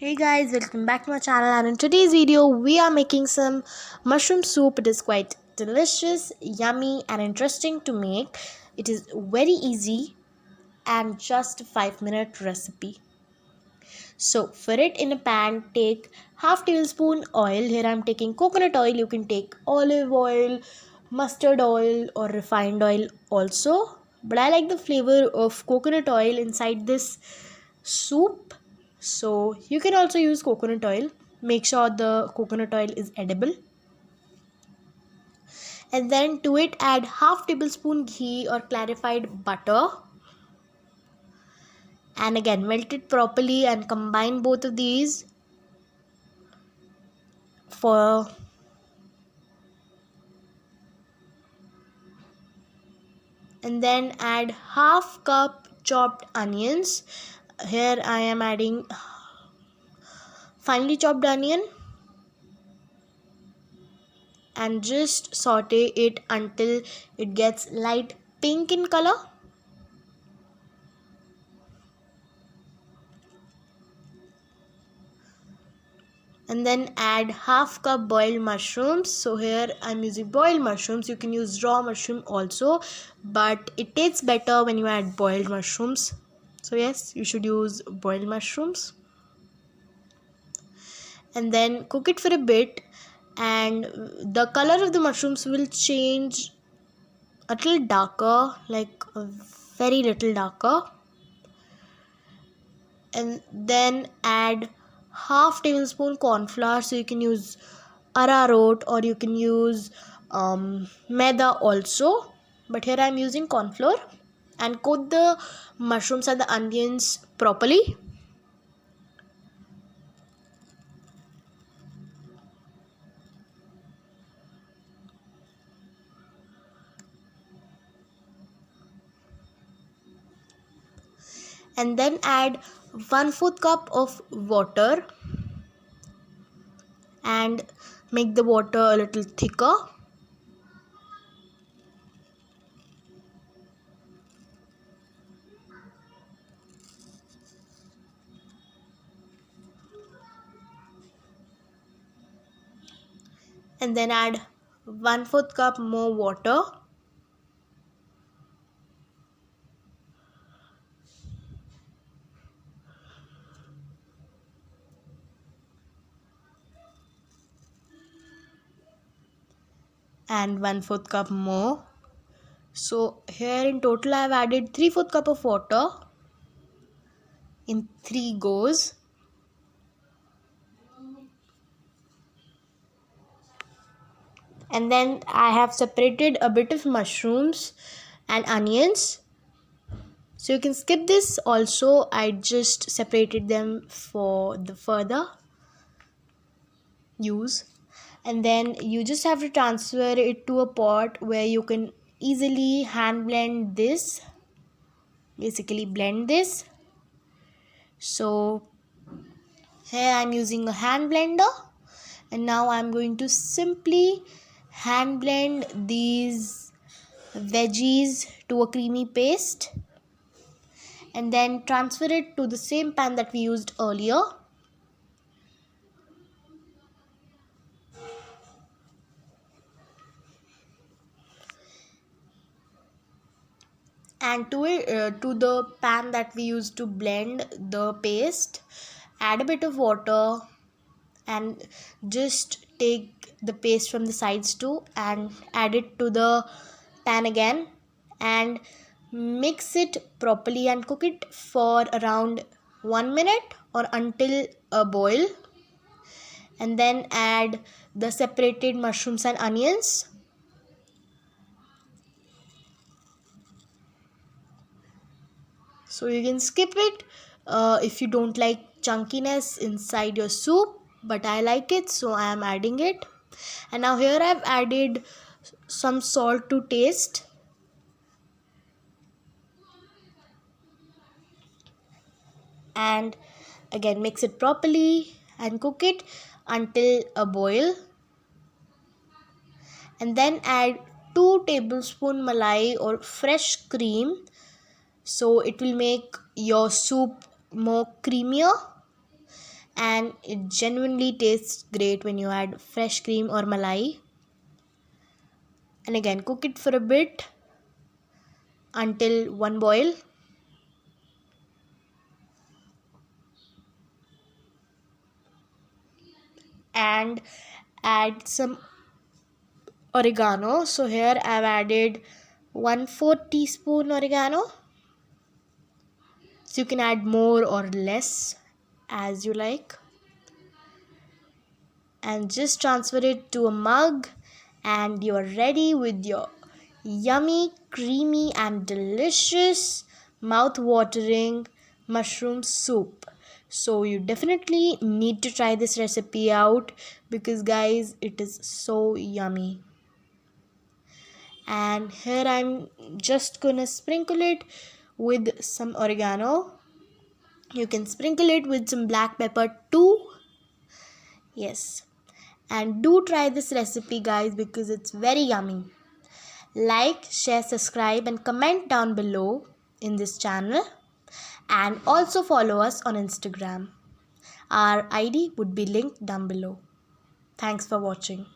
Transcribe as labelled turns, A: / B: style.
A: Hey guys, welcome back to my channel, and in today's video we are making some mushroom soup. It is quite delicious, yummy and interesting to make. It is very easy and just a 5-minute recipe. So for it, in a pan take half tablespoon oil. Here I am taking coconut oil. You can take olive oil, mustard oil or refined oil also. But I like the flavor of coconut oil inside this soup, so you can also use coconut oil. Make sure the coconut oil is edible, and then to it add half tablespoon ghee or clarified butter, and again melt it properly and combine both of these for and then add half cup chopped onions. Here I am adding finely chopped onion and just saute it until it gets light pink in color. And then add half cup boiled mushrooms. So here I'm using boiled mushrooms. You can use raw mushroom also, but it tastes better when you add boiled mushrooms. So yes, you should use boiled mushrooms. And then cook it for a bit, and the color of the mushrooms will change a little darker, like a very little darker. And then add half tablespoon corn flour. So you can use arrowroot or you can use maida also, but here I am using corn flour. And coat the mushrooms and the onions properly. And then add 1/4 cup of water and make the water a little thicker. And then add 1/4 cup more water. And 1/4 cup more. So here in total I have added 3/4 cup of water in 3 goes. And then I have separated a bit of mushrooms and onions. So you can skip this also. I just separated them for the further use. And then you just have to transfer it to a pot where you can easily hand blend this. Basically blend this. So here I'm using a hand blender, and now I'm going to simply hand blend these veggies to a creamy paste, and then transfer it to the same pan that we used earlier. And to the pan that we used to blend the paste, add a bit of water and just take the paste from the sides too and add it to the pan again and mix it properly and cook it for around 1 minute or until a boil. And then add the separated mushrooms and onions. So you can skip it if you don't like chunkiness inside your soup, but I like it, so I am adding it. And now here I've added some salt to taste. And again mix it properly and cook it until a boil. And then add 2 tablespoon malai or fresh cream, so it will make your soup more creamier. and it genuinely tastes great when you add fresh cream or malai. And again, cook it for a bit until one boil. And add some oregano. So here I've added 1/4 teaspoon oregano. So you can add more or less as you like. And just transfer it to a mug, and you are ready with your yummy, creamy, and delicious, mouth-watering mushroom soup. So you definitely need to try this recipe out because guys, it is so yummy. And here I'm just gonna sprinkle it with some oregano. You can sprinkle it with some black pepper too. Yes, and do try this recipe guys because it's very yummy. Like, share, subscribe and comment down below in this channel, and also follow us on Instagram. Our ID would be linked down below. Thanks for watching.